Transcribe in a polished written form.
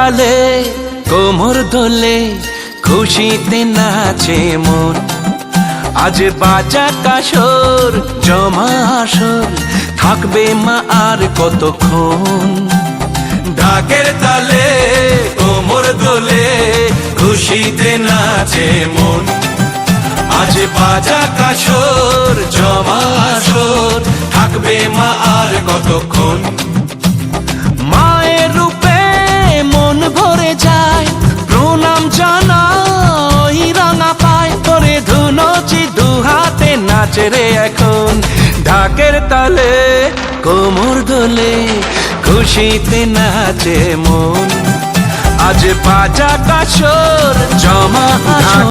তালে কোমর দোলে খুশিতে নাচে মন। আজ বাজা কাসর জমা আসর থাকবে মা আর কতক্ষণ। ঢাকের তালে কোমর দোলে খুশিতে নাচে মন। আজ বাজা কাসর জমা আসর থাকবে মা আর কতক্ষণ। মায়ের রূপে মন ভরে যায় প্রণাম জানাই রাঙা পায় করে ধুনচি দুহাতে নাচে রে এখন। ঢাকের তালে কোমর দোলে খুশিতে নাচে মন। আজ বাজা কাসর জমা আসর।